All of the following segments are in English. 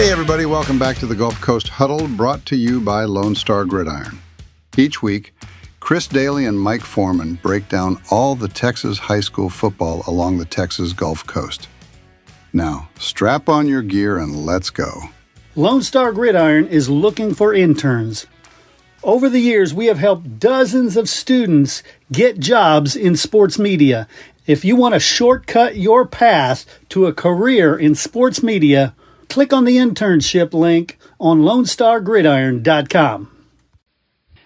Hey everybody, welcome back to the Gulf Coast Huddle, brought to you by Lone Star Gridiron. Each week, Chris Daly and Mike Foreman break down all the Texas high school football along the Texas Gulf Coast. Now, strap on your gear and let's go. Lone Star Gridiron is looking for interns. Over the years, we have helped dozens of students get jobs in sports media. If you want to shortcut your path to a career in sports media, click on the internship link on LoneStarGridiron.com.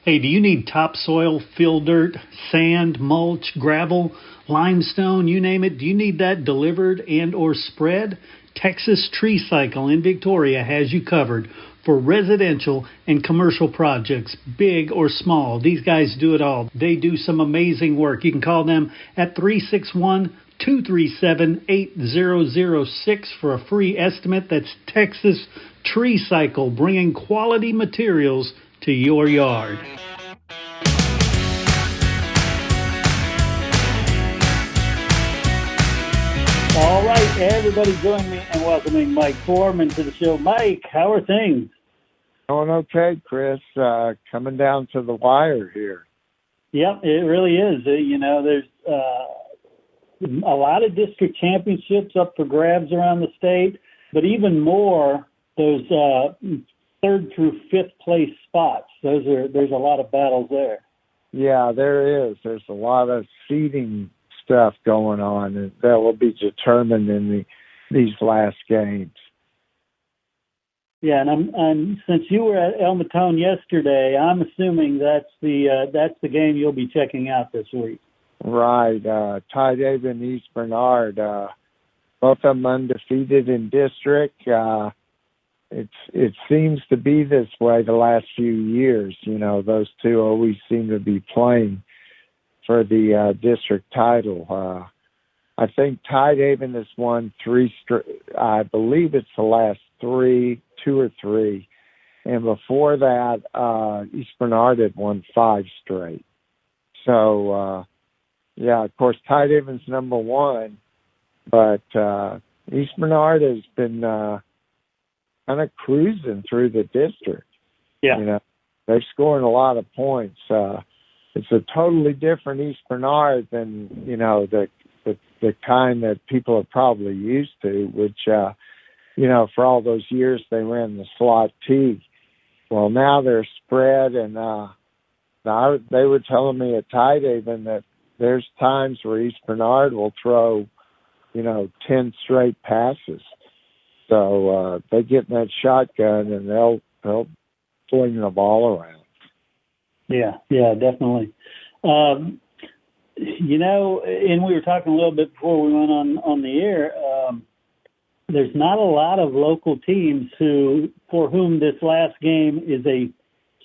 Hey, do you need topsoil, fill dirt, sand, mulch, gravel, limestone, you name it? Do you need that delivered and or spread? Texas Tree Cycle in Victoria has you covered for residential and commercial projects, big or small. These guys do it all. They do some amazing work. You can call them at 361-237-8006 for a free estimate. That's Texas Tree Cycle, bringing quality materials to your yard. All right, everybody join me in welcoming Mike Foreman to the show. Mike, how are things? Going okay, Chris. Coming down to the wire here. Yep, it really is. There's a lot of district championships up for grabs around the state, but even more, those third through fifth place spots. There's a lot of battles there. Yeah, there is. There's a lot of seeding stuff going on, and that will be determined in these last games. Yeah, and since you were at El Matone yesterday, I'm assuming that's the game you'll be checking out this week. Right, Tidehaven and East Bernard, both of them undefeated in district. It seems to be this way the last few years. Those two always seem to be playing for the district title. I think Tidehaven has won I believe it's the last two or three. And before that, East Bernard had won 5 straight. So, of course, Tidehaven's number one, but East Bernard has been kind of cruising through the district. Yeah. They're scoring a lot of points. It's a totally different East Bernard than, the kind that people are probably used to, which, for all those years they ran the slot T. Well, now they're spread, and they were telling me at Tidehaven that there's times where East Bernard will throw, 10 straight passes. So they get in that shotgun, and they'll fling the ball around. Yeah, definitely. And we were talking a little bit before we went on the air. There's not a lot of local teams for whom this last game is a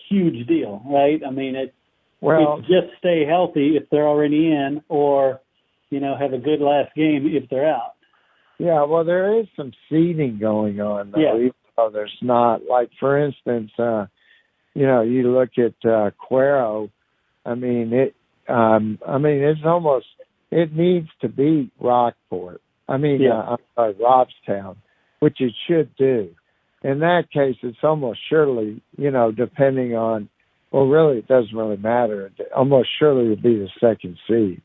huge deal, right? I mean, it's just stay healthy if they're already in, or have a good last game if they're out. Yeah, well, there is some seeding going on, though. Yeah. Even though there's not, like, for instance, you look at Cuero. It's almost, it needs to beat Rockport. Robstown, which it should do. In that case, it's almost surely, depending on, well, really, it doesn't really matter. It almost surely would be the second seed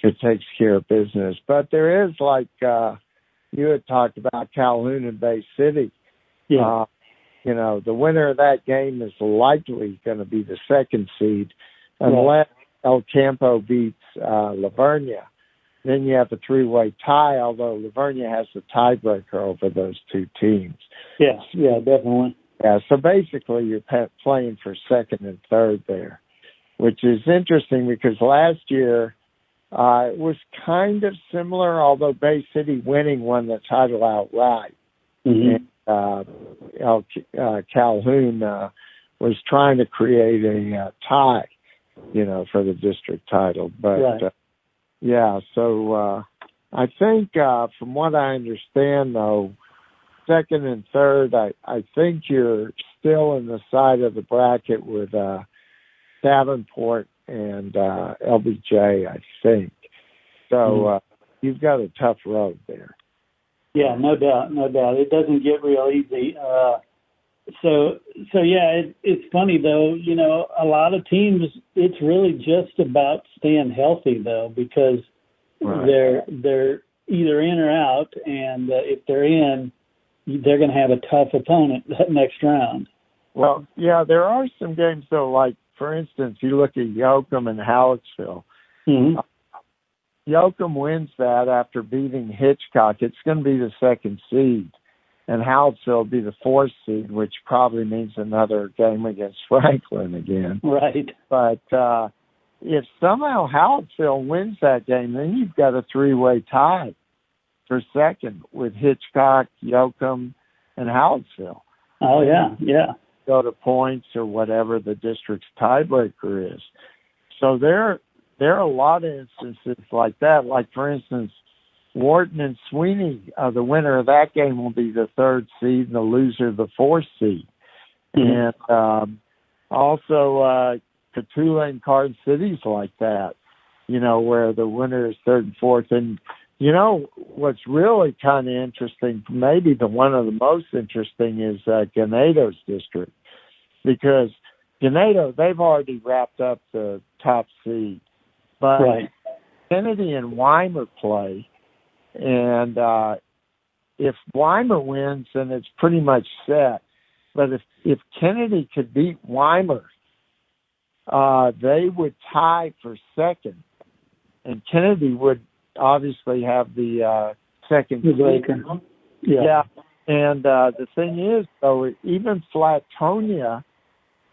if it takes care of business. But there is, like, you had talked about Calhoun and Bay City. Yeah. The winner of that game is likely going to be the second seed unless El Campo beats Lavernia. Then you have a 3-way tie, although Lavernia has the tiebreaker over those two teams. Yes, yeah, definitely. Yeah, so basically you're playing for second and third there, which is interesting because last year it was kind of similar, although Bay City winning won the title outright. Mm-hmm. And Calhoun was trying to create a tie, for the district title. But, right. So I think from what I understand, though, second and third, I think you're still in the side of the bracket with Davenport and LBJ, I think. So you've got a tough road there. Yeah, no doubt, no doubt. It doesn't get real easy. So yeah, it's funny though. You know, a lot of teams, it's really just about staying healthy though, because Right. they're either in or out, and if they're in, they're going to have a tough opponent that next round. Well, yeah, there are some games though. Like for instance, you look at Yoakum and Hallettsville. Mm-hmm. Yoakum wins that after beating Hitchcock. It's going to be the second seed, and Hallettsville will be the fourth seed, which probably means another game against Franklin again. Right. But if somehow Hallettsville wins that game, then you've got a three-way tie for second with Hitchcock, Yoakum, and Hallettsville. Oh yeah, yeah. Go to points or whatever the district's tiebreaker is. So there are a lot of instances like that. Like for instance, Wharton and Sweeney, the winner of that game will be the third seed and the loser the fourth seed. Mm-hmm. And also Cotulla and Card City's like that, you know, where the winner is third and fourth. And, you know, what's really kind of interesting, maybe the one of the most interesting is Ganato's district, because Ganato, they've already wrapped up the top seed. But Right. Kennedy and Weimer play, and if Weimer wins, then it's pretty much set. But if Kennedy could beat Weimer, they would tie for second, and Kennedy would obviously have the second seed. Yeah. And the thing is, though, even Flatonia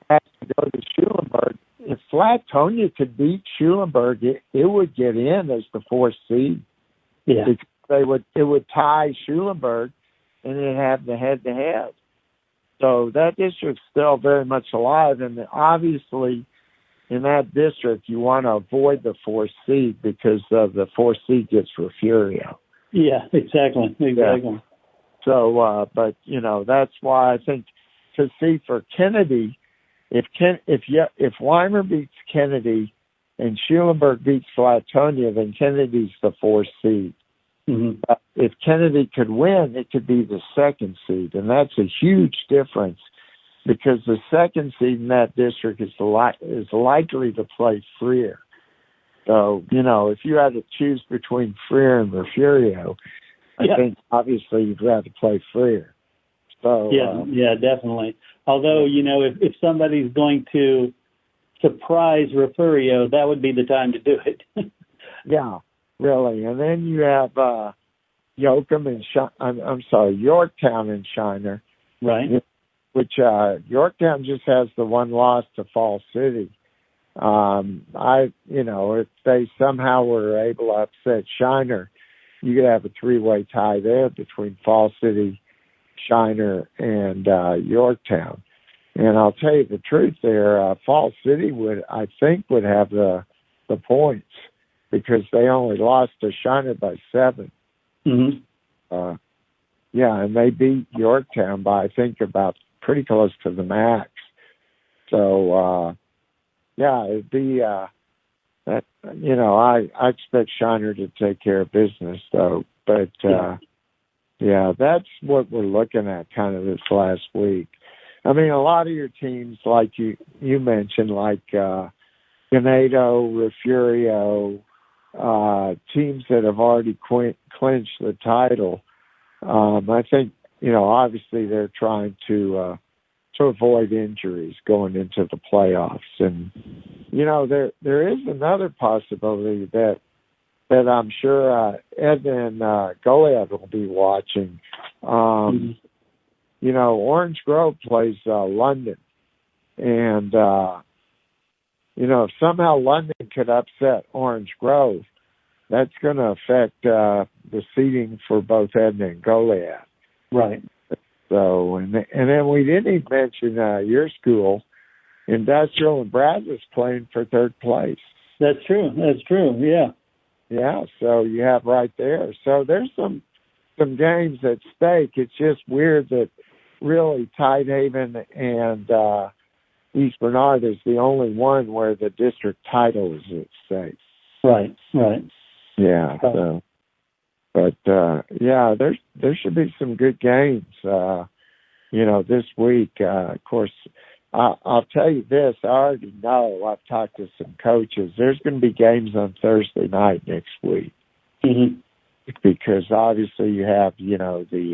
has to go to Schulenburg. If Flatonia could beat Schulenburg, it would get in as the fourth seed. Yeah. Because it would tie Schulenburg, and it'd have the head-to-head. So that district's still very much alive, and obviously in that district you want to avoid the fourth seed because the fourth seed gets Refugio. Yeah, exactly. Yeah. So, but you know, that's why I think, to see for Kennedy, if Weimer beats Kennedy and Schulenburg beats Flatonia, then Kennedy's the fourth seed. Mm-hmm. If Kennedy could win, it could be the second seed, and that's a huge difference because the second seed in that district is likely to play Freer. So, you know, if you had to choose between Freer and Refugio, I think obviously you'd rather play Freer. So yeah, definitely. Although, you know, if somebody's going to surprise Refugio, that would be the time to do it. Yeah, really. And then you have Yoakum and Yorktown and Shiner, right? Which Yorktown just has the one loss to Fall City. If they somehow were able to upset Shiner, you could have a three-way tie there between Fall City, Shiner, and Yorktown. And I'll tell you the truth there, Fall City would have the points because they only lost to Shiner by 7. Mm-hmm. And they beat Yorktown by, I think, about pretty close to the max. So, it'd be that. You know, I expect Shiner to take care of business, though. But that's what we're looking at kind of this last week. I mean, a lot of your teams, like you mentioned, like Ganado, Refugio, teams that have already clinched the title. I think, you know, obviously they're trying to avoid injuries going into the playoffs. And, you know, there is another possibility that I'm sure Edna and Goliad will be watching. You know, Orange Grove plays London. And, you know, if somehow London could upset Orange Grove, that's going to affect the seeding for both Edna and Goliad. Right. So, and then we didn't even mention your school, Industrial and Brazos, playing for third place. That's true. Yeah. Yeah. So you have right there. So there's some games at stake. It's just weird that really Tidehaven and East Bernard is the only one where the district title is at stake. Right. Yeah. So, But yeah, there should be some good games. This week. Of course, I'll tell you this. I already know. I've talked to some coaches. There's going to be games on Thursday night next week. Mm-hmm. Because obviously you have the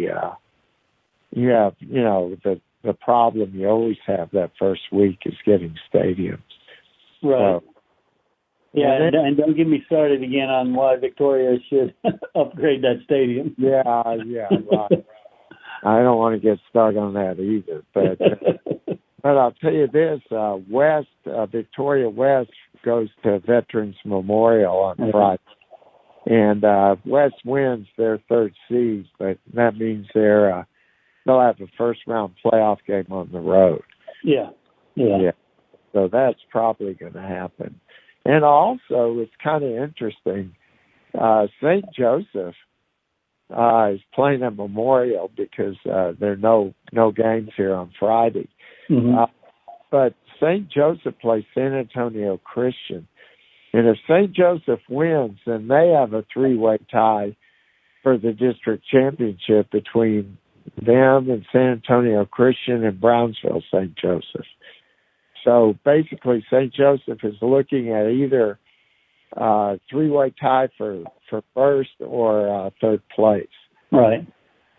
problem you always have that first week is getting stadiums. Right. So, yeah, and don't get me started again on why Victoria should upgrade that stadium. Yeah, right. I don't want to get stuck on that either. But I'll tell you this: Victoria West goes to Veterans Memorial on Friday. And West wins their third seed, but that means they'll have a first-round playoff game on the road. Yeah. So that's probably going to happen. And also, it's kind of interesting. St. Joseph is playing at Memorial because there are no games here on Friday. Mm-hmm. But St. Joseph plays San Antonio Christian. And if St. Joseph wins, then they have a three-way tie for the district championship between them and San Antonio Christian and Brownsville St. Joseph. So basically, St. Joseph is looking at either three-way tie for first or third place. Right.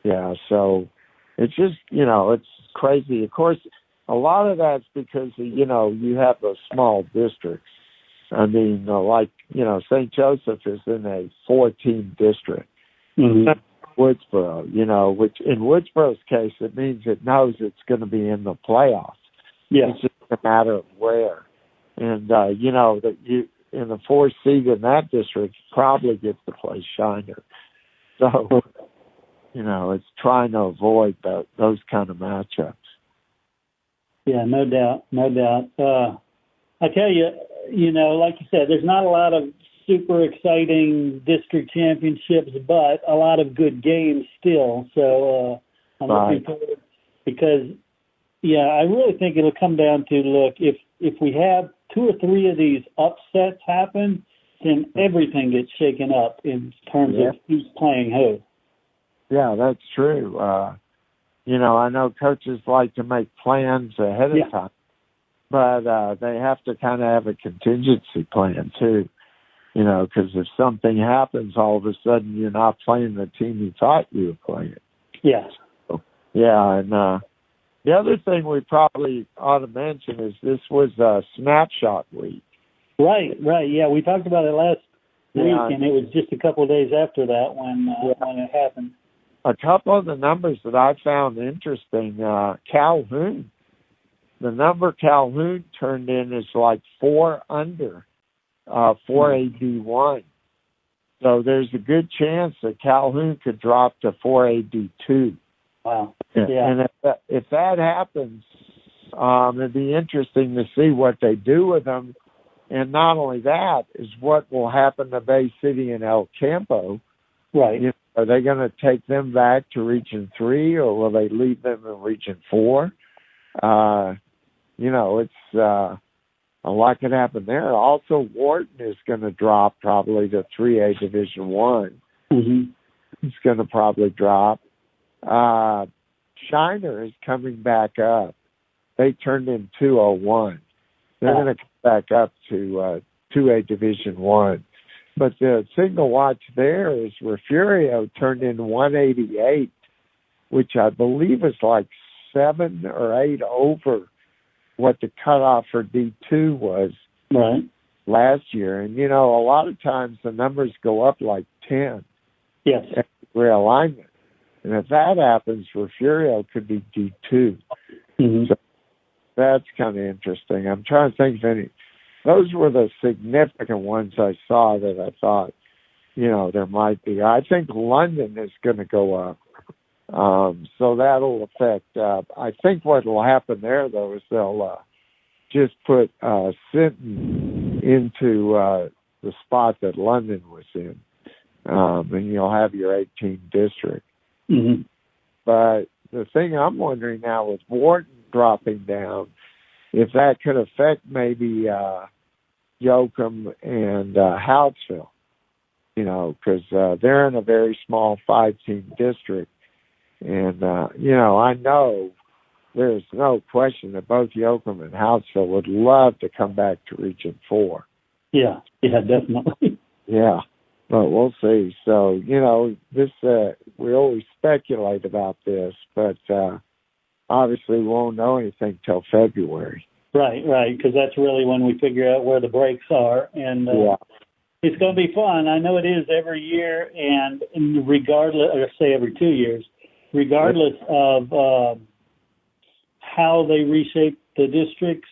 Yeah, so it's just, it's crazy. Of course, a lot of that's because, you have those small districts. I mean, St. Joseph is in a 4-team district. Mm-hmm. Woodsboro, which in Woodsboro's case, it means it knows it's going to be in the playoffs. Yeah. It's just a matter of where. And, that you in the 4th seed in that district probably gets to play Shiner. So, it's trying to avoid those kind of matchups. Yeah, no doubt. I tell you, like you said, there's not a lot of super exciting district championships, but a lot of good games still. So I'm looking forward because, I really think it'll come down to, look, if we have 2 or 3 of these upsets happen, then everything gets shaken up in terms of who's playing who. Yeah, that's true. I know coaches like to make plans ahead of time. But they have to kind of have a contingency plan, too, because if something happens, all of a sudden you're not playing the team you thought you were playing. Yeah. So, and the other thing we probably ought to mention is this was snapshot week. Right. Yeah, we talked about it last week, and it was just a couple of days after that when it happened. A couple of the numbers that I found interesting, Calhoun. The number Calhoun turned in is like 4 under, 4AD1. So there's a good chance that Calhoun could drop to 4AD2. Wow. Yeah. And if that happens, it'd be interesting to see what they do with them. And not only that, is what will happen to Bay City and El Campo. Right. Are they going to take them back to Region 3, or will they leave them in Region 4? It's a lot could happen there. Also, Wharton is going to drop probably to 3A Division 1. Mm-hmm. It's going to probably drop. Shiner is coming back up. They turned in 201. They're going to come back up to 2A Division 1. But the thing to watch there is Refugio turned in 188, which I believe is like 7 or 8 over what the cutoff for D2 was last year. And, a lot of times the numbers go up like 10. Yes. Realignment. And if that happens, Refugio could be D2. Mm-hmm. So that's kind of interesting. I'm trying to think of any. Those were the significant ones I saw that I thought, there might be. I think London is going to go up. So that'll affect. I think what will happen there, though, is they'll just put Sinton into the spot that London was in. And you'll have your 18 district. Mm-hmm. But the thing I'm wondering now with Wharton dropping down, if that could affect maybe Yoakum and Houtsville. because they're in a very small 5-team district. And, I know there's no question that both Yoakum and Houtesville would love to come back to Region 4. Yeah, definitely. Yeah, but we'll see. So, this we always speculate about this, but obviously we won't know anything till February. Right, because that's really when we figure out where the breaks are. And it's going to be fun. I know it is every year, and regardless, or say every 2 years, regardless of how they reshape the districts,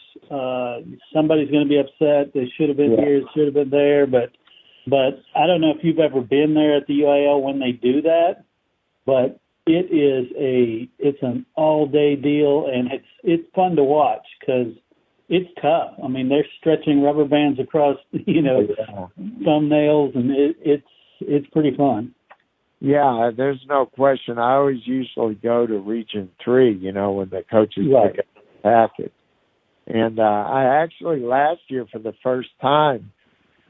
somebody's going to be upset. They should have been here, should have been there, but I don't know if you've ever been there at the UIL when they do that, but it's an all-day deal, and it's fun to watch because it's tough. I mean, they're stretching rubber bands across, thumbnails, and it's pretty fun. Yeah, there's no question. I always usually go to Region 3, when the coaches pick up the packet. And I actually, last year, for the first time,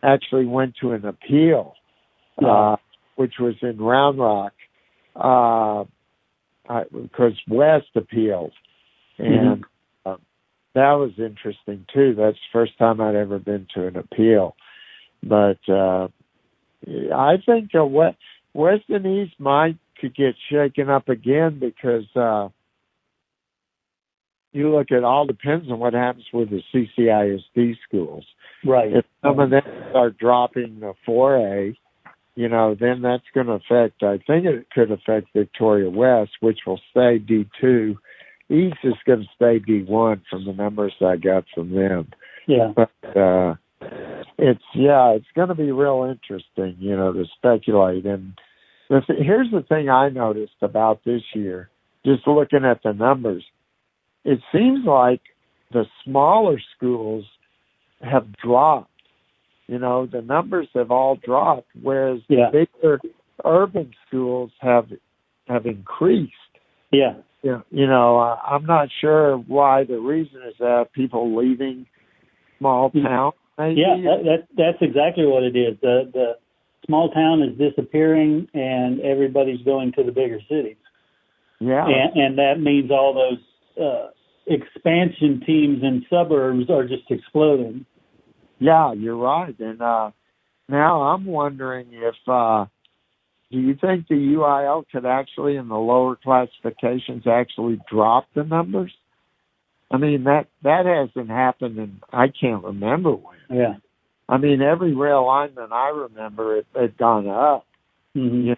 actually went to an appeal, which was in Round Rock, because West appealed. And that was interesting, too. That's the first time I'd ever been to an appeal. But I think West and East could get shaken up again because you look at all depends on what happens with the CCISD schools. Right. If some of them start dropping the 4A, then that's going to affect, I think it could affect Victoria West, which will stay D2. East is going to stay D1 from the numbers I got from them. Yeah. But it's going to be real interesting, to speculate. And here's the thing I noticed about this year, just looking at the numbers. It seems like the smaller schools have dropped. The numbers have all dropped, whereas the bigger urban schools have increased. Yeah. I'm not sure why the reason is that people leaving small towns. Maybe. Yeah, that's exactly what it is. The small town is disappearing, and everybody's going to the bigger cities. Yeah, and that means all those expansion teams in suburbs are just exploding. Yeah, you're right. And now I'm wondering if do you think the UIL could actually, in the lower classifications, actually drop the numbers? I mean, that hasn't happened, and I can't remember when. Yeah. I mean, every realignment I remember, it had gone up. Mm-hmm.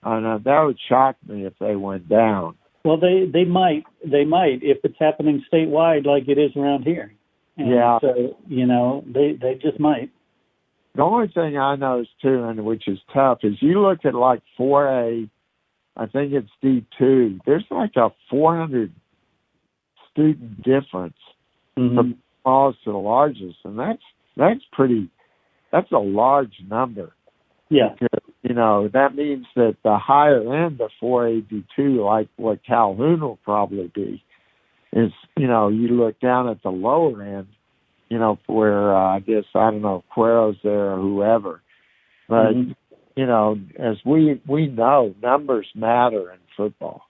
And that would shock me if they went down. Well, they might if it's happening statewide like it is around here. And so, they just might. The only thing I noticed, too, and which is tough, is you look at like 4A, I think it's D2, there's like a 400 student difference from the smallest to the largest, and that's a large number. Yeah. Because, that means that the higher end of 4A, D2, like what Calhoun will probably be, is, you look down at the lower end, where I guess, I don't know, Cuero's there or whoever. But, as we know, numbers matter in football.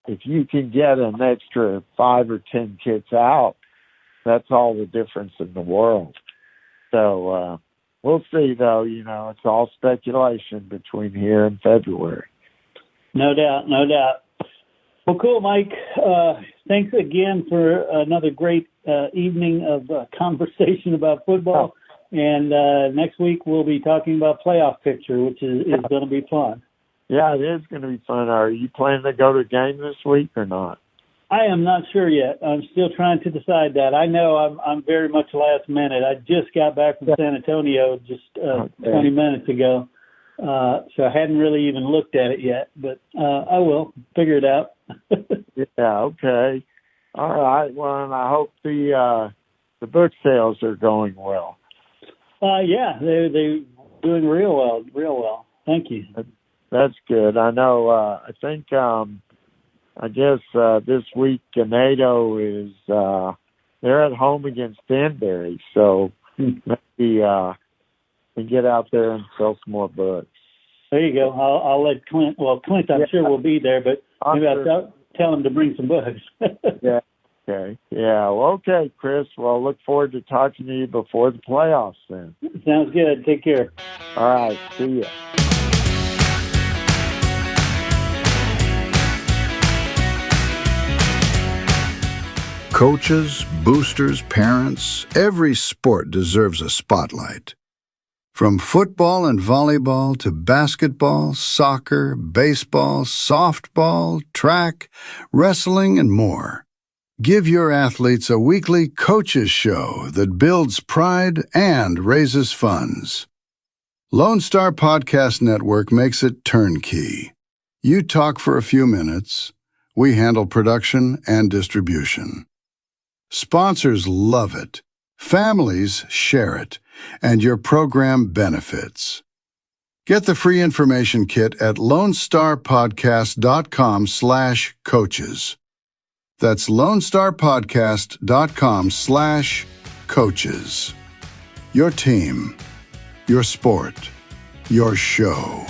If you can get an extra 5 or 10 kids out, that's all the difference in the world. So we'll see, though. It's all speculation between here and February. No doubt. Well, cool, Mike. Thanks again for another great evening of conversation about football. And next week we'll be talking about playoff picture, which is going to be fun. Yeah, it is going to be fun. Are you planning to go to a game this week or not? I am not sure yet. I'm still trying to decide that. I know I'm very much last minute. I just got back from San Antonio just 20 minutes ago. So I hadn't really even looked at it yet, but I will figure it out. Yeah, okay. All right. Well, and I hope the book sales are going well. Yeah, they're doing real well. Thank you. That's good. I know. I think. I guess this week Ganado is they're at home against Danbury, so maybe and get out there and sell some more books. There you go. I'll let Clint. Well, Clint, I'm sure will be there, but maybe I'll tell him to bring some books. Yeah. Okay. Yeah. Well, okay, Chris. Well, I look forward to talking to you before the playoffs then. Sounds good. Take care. All right. See ya. Coaches, boosters, parents, every sport deserves a spotlight. From football and volleyball to basketball, soccer, baseball, softball, track, wrestling, and more. Give your athletes a weekly coaches show that builds pride and raises funds. Lone Star Podcast Network makes it turnkey. You talk for a few minutes. We handle production and distribution. Sponsors love it. Families share it. And your program benefits. Get the free information kit at lonestarpodcast.com/coaches. That's lonestarpodcast.com/coaches. Your team, your sport, your show.